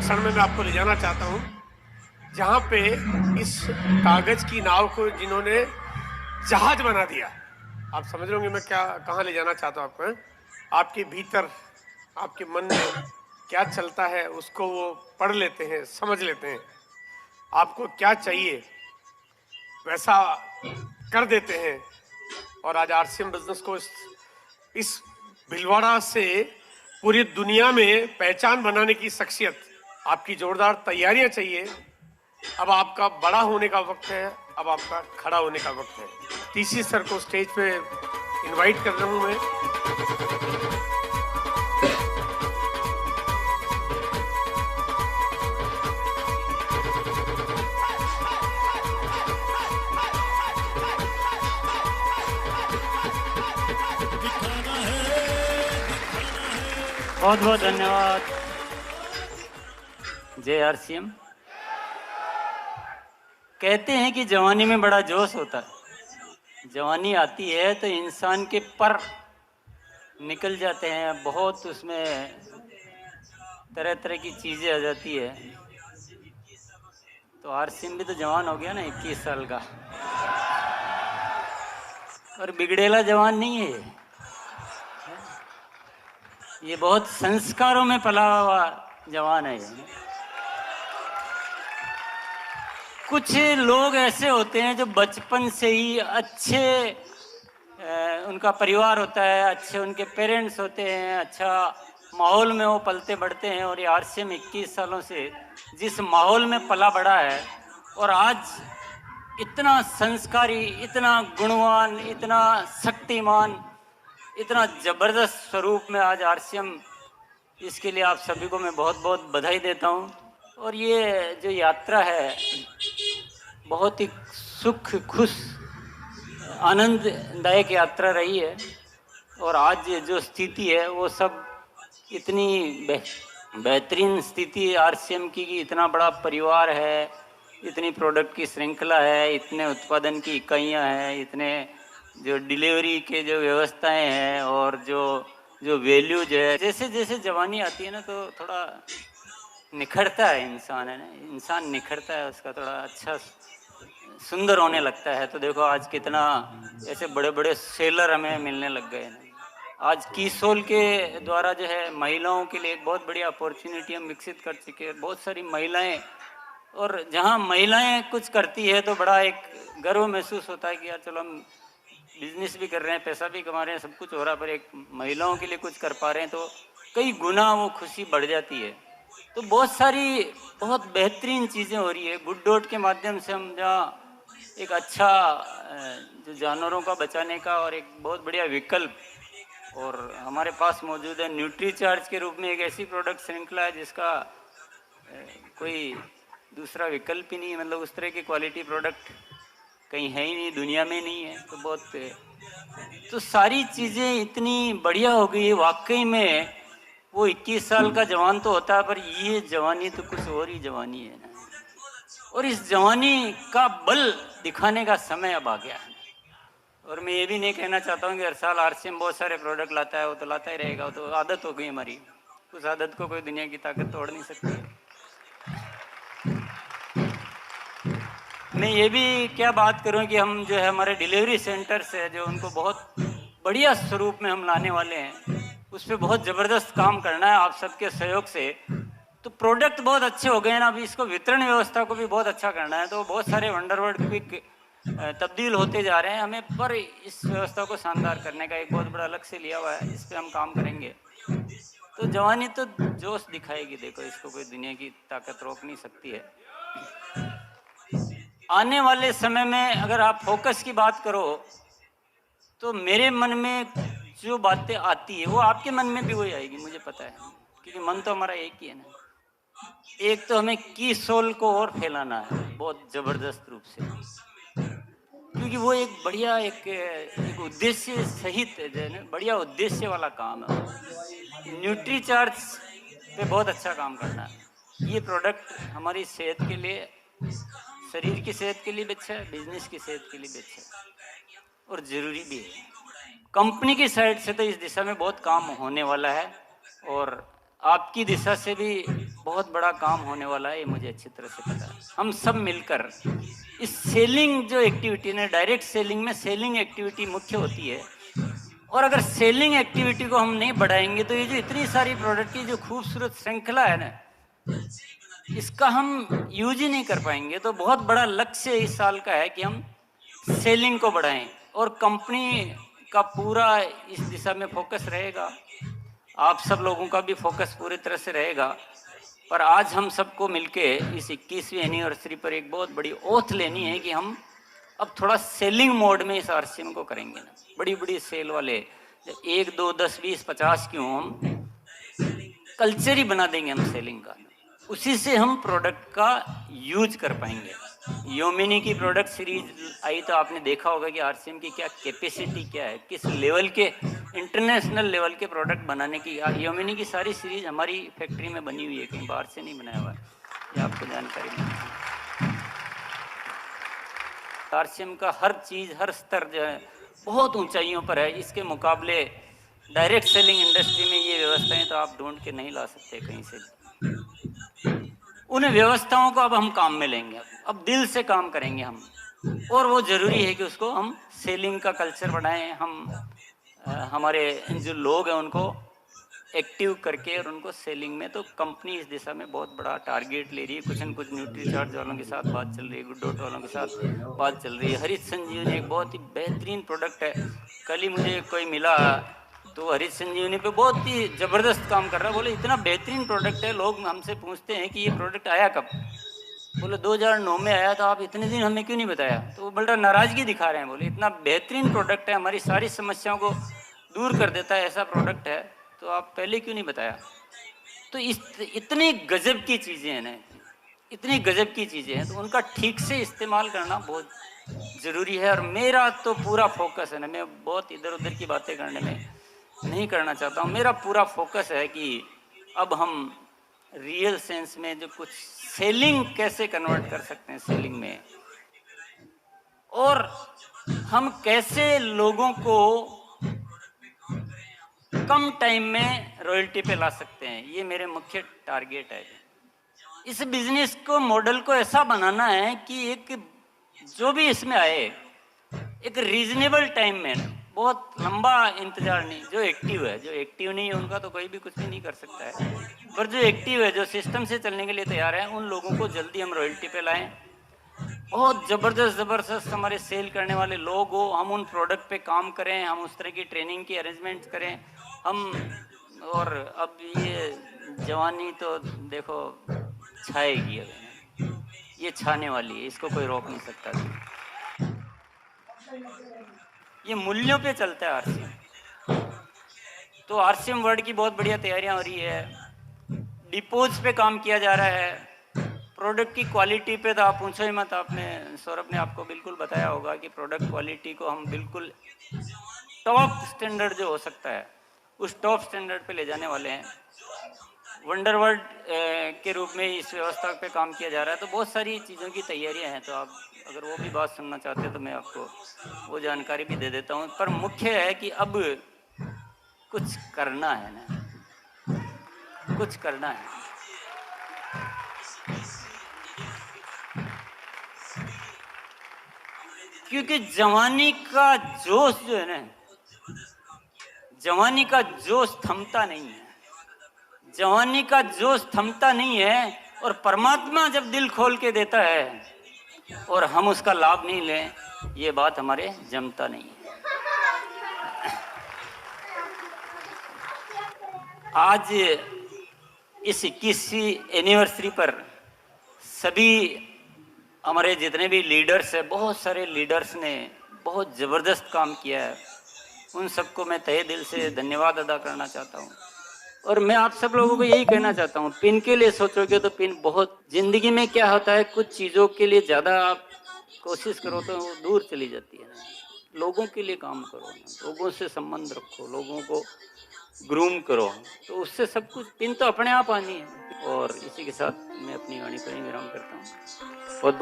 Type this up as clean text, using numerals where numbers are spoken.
क्षण में मैं आपको ले जाना चाहता हूँ जहाँ पे इस कागज की नाव को जिन्होंने जहाज बना दिया। आप समझ रहे होंगे मैं क्या कहाँ ले जाना चाहता हूँ आपको, हैं? आपके भीतर, आपके मन में क्या चलता है उसको वो पढ़ लेते हैं, समझ लेते हैं। आपको क्या चाहिए वैसा कर देते हैं। और आज आरसीएम बिजनेस को इस भीलवाड़ा से पूरी दुनिया में पहचान बनाने की शख्सियत, आपकी जोरदार तैयारियां चाहिए। अब आपका बड़ा होने का वक्त है, अब आपका खड़ा होने का वक्त है। टीसी सर को स्टेज पे इनवाइट कर रहा हूं मैं। बहुत बहुत धन्यवाद। जय आरसीएम। कहते हैं कि जवानी में बड़ा जोश होता है। जवानी आती है तो इंसान के पर निकल जाते हैं, बहुत उसमें तरह तरह की चीज़ें आ जाती है। तो आरसीएम भी तो जवान हो गया ना, 21 साल का, और बिगड़ेला जवान नहीं है ये बहुत संस्कारों में पला हुआ जवान है ये। कुछ लोग ऐसे होते हैं जो बचपन से ही अच्छे उनका परिवार होता है, अच्छे उनके पेरेंट्स होते हैं, अच्छा माहौल में वो पलते बढ़ते हैं। और ये आरसीएम 21 सालों से जिस माहौल में पला बढ़ा है और आज इतना संस्कारी, इतना गुणवान, इतना शक्तिमान, इतना ज़बरदस्त स्वरूप में आज आरसीएम, इसके लिए आप सभी को मैं बहुत बहुत बधाई देता हूँ। और ये जो यात्रा है बहुत ही सुख, खुश, आनंददायक यात्रा रही है। और आज जो स्थिति है वो सब इतनी बेहतरीन स्थिति आरसीएम की कि इतना बड़ा परिवार है, इतनी प्रोडक्ट की श्रृंखला है, इतने उत्पादन की इकाइयाँ हैं, इतने जो डिलीवरी के जो व्यवस्थाएं हैं और जो जो वैल्यूज है। जैसे जैसे जवानी आती है ना तो थोड़ा निखरता है इंसान, है ना, इंसान निखरता है, उसका थोड़ा अच्छा सुंदर होने लगता है। तो देखो आज कितना ऐसे बड़े बड़े सेलर हमें मिलने लग गए हैं। आज कीसोल के द्वारा जो है महिलाओं के लिए एक बहुत बड़ी अपॉर्चुनिटी हम विकसित कर चुके हैं। बहुत सारी महिलाएं, और जहां महिलाएं कुछ करती है तो बड़ा एक गर्व महसूस होता है कि यार चलो हम बिजनेस भी कर रहे हैं, पैसा भी कमा रहे हैं, सब कुछ हो रहा है, पर एक महिलाओं के लिए कुछ कर पा रहे हैं तो कई गुना वो खुशी बढ़ जाती है। तो बहुत सारी बहुत बेहतरीन चीज़ें हो रही है। गुड डॉट के माध्यम से हम जहाँ एक अच्छा जो जानवरों का बचाने का और एक बहुत बढ़िया विकल्प, और हमारे पास मौजूद है न्यूट्री चार्ज के रूप में एक ऐसी प्रोडक्ट श्रृंखला है जिसका कोई दूसरा विकल्प ही नहीं है। मतलब उस तरह की क्वालिटी प्रोडक्ट कहीं है ही नहीं, दुनिया में नहीं है। तो बहुत तो सारी चीज़ें इतनी बढ़िया हो गई। वाकई में वो 21 साल का जवान तो होता है, पर ये जवानी तो कुछ और ही जवानी है ना। और इस जवानी का बल दिखाने का समय अब आ गया है। और मैं ये भी नहीं कहना चाहता हूँ कि हर साल आरसीएम बहुत सारे प्रोडक्ट लाता है, वो तो लाता ही रहेगा, वो तो आदत हो गई हमारी। उस आदत को कोई दुनिया की ताकत तोड़ नहीं सकती। मैं ये भी क्या बात करूं कि हम जो है हमारे डिलीवरी सेंटर से जो उनको बहुत बढ़िया स्वरूप में हम लाने वाले हैं, उस पर बहुत ज़बरदस्त काम करना है आप सबके सहयोग से। तो प्रोडक्ट बहुत अच्छे हो गए हैं ना, अभी इसको वितरण व्यवस्था को भी बहुत अच्छा करना है। तो बहुत सारे वंडरवर्ड क्विक तब्दील होते जा रहे हैं हमें, पर इस व्यवस्था को शानदार करने का एक बहुत बड़ा लक्ष्य लिया हुआ है, इस पर हम काम करेंगे। तो जवानी तो जोश दिखाएगी, देखो इसको कोई दुनिया की ताकत रोक नहीं सकती है। आने वाले समय में अगर आप फोकस की बात करो तो मेरे मन में जो बातें आती है वो आपके मन में भी वही आएगी, मुझे पता है, क्योंकि मन तो हमारा एक ही है ना। एक तो हमें कीसोल को और फैलाना है बहुत जबरदस्त रूप से, क्योंकि वो एक बढ़िया एक उद्देश्य सहित बढ़िया उद्देश्य वाला काम है। न्यूट्री चार्ज पे बहुत अच्छा काम करना है। ये प्रोडक्ट हमारी सेहत के लिए, शरीर की सेहत के लिए भी अच्छा है, बिजनेस की सेहत के लिए भी अच्छा है और ज़रूरी भी है। कंपनी की साइड से तो इस दिशा में बहुत काम होने वाला है। और आपकी दिशा से भी बहुत बड़ा काम होने वाला है, ये मुझे अच्छी तरह से पता है। हम सब मिलकर इस सेलिंग जो एक्टिविटी ने, डायरेक्ट सेलिंग में सेलिंग एक्टिविटी मुख्य होती है, और अगर सेलिंग एक्टिविटी को हम नहीं बढ़ाएंगे तो ये जो इतनी सारी प्रोडक्ट की जो खूबसूरत श्रृंखला है ना, इसका हम यूज ही नहीं कर पाएंगे। तो बहुत बड़ा लक्ष्य इस साल का है कि हम सेलिंग को बढ़ाएं, और कंपनी का पूरा इस दिशा में फोकस रहेगा। आप सब लोगों का भी फोकस पूरी तरह से रहेगा। पर आज हम सबको मिलके इस 21वीं एनिवर्सरी पर एक बहुत बड़ी ओथ लेनी है कि हम अब थोड़ा सेलिंग मोड में इस आरसीएम को करेंगे ना। बड़ी बड़ी सेल वाले 1, 2, 10, 20, 50 क्यों, हम कल्चर ही बना देंगे हम सेलिंग का। उसी से हम प्रोडक्ट का यूज कर पाएंगे। योमिनी की प्रोडक्ट सीरीज आई तो आपने देखा होगा कि आरसीएम की क्या कैपेसिटी क्या है, किस लेवल के, इंटरनेशनल लेवल के प्रोडक्ट बनाने की। योमिनी की सारी सीरीज हमारी फैक्ट्री में बनी हुई है, कहीं बाहर से नहीं बनाया हुआ है, ये आपको जानकारी नहीं है। आरसीएम का हर चीज, हर स्तर जो है बहुत ऊंचाइयों पर है। इसके मुकाबले डायरेक्ट सेलिंग इंडस्ट्री में ये व्यवस्थाएं तो आप ढूंढ के नहीं ला सकते कहीं से। उन व्यवस्थाओं को अब हम काम में लेंगे, अब दिल से काम करेंगे हम, और वो जरूरी है कि उसको हम सेलिंग का कल्चर बढ़ाएं। हम हमारे जो लोग हैं उनको एक्टिव करके और उनको सेलिंग में, तो कंपनी इस दिशा में बहुत बड़ा टारगेट ले रही है। कुछ न कुछ न्यूट्रीचार्ज वालों के साथ बात चल रही है, गुड डॉट वालों के साथ बात चल रही है। हरित संजीवनी एक बहुत ही बेहतरीन प्रोडक्ट है। कल ही मुझे कोई मिला तो हरित संजीवनी पे बहुत ही जबरदस्त काम कर रहा है। बोले इतना बेहतरीन प्रोडक्ट है। लोग हमसे पूछते हैं कि ये प्रोडक्ट आया कब, बोले 2009 में आया, तो आप इतने दिन हमें क्यों नहीं बताया। तो वो बड़ा नाराजगी दिखा रहे हैं, बोले इतना बेहतरीन प्रोडक्ट है, हमारी सारी समस्याओं को दूर कर देता है, ऐसा प्रोडक्ट है, तो आप पहले क्यों नहीं बताया। तो इतनी गजब की चीज़ें हैं ना, इतनी गजब की चीज़ें हैं, तो उनका ठीक से इस्तेमाल करना बहुत ज़रूरी है। और मेरा तो पूरा फोकस है ना, मैं बहुत इधर उधर की बातें करने में नहीं करना चाहता हूँ। मेरा पूरा फोकस है कि अब हम रियल सेंस में जो कुछ सेलिंग कैसे कन्वर्ट कर सकते हैं सेलिंग में, और हम कैसे लोगों को कम टाइम में रॉयल्टी पे ला सकते हैं, ये मेरे मुख्य टारगेट है। इस बिजनेस को, मॉडल को ऐसा बनाना है कि एक जो भी इसमें आए एक रीजनेबल टाइम में, बहुत लंबा इंतजार नहीं। जो एक्टिव है, जो एक्टिव नहीं है उनका तो कोई भी कुछ भी नहीं कर सकता है, पर जो एक्टिव है, जो सिस्टम से चलने के लिए तैयार है, उन लोगों को जल्दी हम रॉयल्टी पे लाएं। बहुत जबरदस्त हमारे सेल करने वाले लोग हो, हम उन प्रोडक्ट पे काम करें, हम उस तरह की ट्रेनिंग की अरेंजमेंट करें हम। और अब ये जवानी तो देखो छाएगी, अब ये छाने वाली है, इसको कोई रोक नहीं सकता। ये मूल्यों पे चलता है आरसीएम। तो आरसीएम वर्ल्ड की बहुत बढ़िया तैयारियां हो रही है। डिपोज पे काम किया जा रहा है। प्रोडक्ट की क्वालिटी पे तो आप पूछो ही मत। आपने, सौरभ ने आपको बिल्कुल बताया होगा कि प्रोडक्ट क्वालिटी को हम बिल्कुल टॉप स्टैंडर्ड जो हो सकता है उस टॉप स्टैंडर्ड पे ले जाने वाले हैं। वंडर वर्ल्ड के रूप में इस व्यवस्था पे काम किया जा रहा है। तो बहुत सारी चीज़ों की तैयारियां हैं, तो आप अगर वो भी बात सुनना चाहते हैं तो मैं आपको वो जानकारी भी दे देता हूँ। पर मुख्य है कि अब कुछ करना है ना, कुछ करना है। क्योंकि जवानी का जोश जो है ना, जवानी का जोश थमता नहीं है, जवानी का जोश थमता नहीं है। और परमात्मा जब दिल खोल के देता है और हम उसका लाभ नहीं लें, ये बात हमारे जमता नहीं है। आज इस 21वीं एनिवर्सरी पर सभी हमारे जितने भी लीडर्स हैं, बहुत सारे लीडर्स ने बहुत ज़बरदस्त काम किया है। उन सबको मैं तहे दिल से धन्यवाद अदा करना चाहता हूँ। और मैं आप सब लोगों को यही कहना चाहता हूँ, पिन के लिए सोचोगे तो पिन बहुत, जिंदगी में क्या होता है, कुछ चीज़ों के लिए ज़्यादा आप कोशिश करो तो वो दूर चली जाती है ना। लोगों के लिए काम करो, लोगों से संबंध रखो, लोगों को ग्रूम करो, तो उससे सब कुछ, पिन तो अपने आप आनी है। और इसी के साथ मैं अपनी वाणी पर ही विराम करता हूँ। बहुत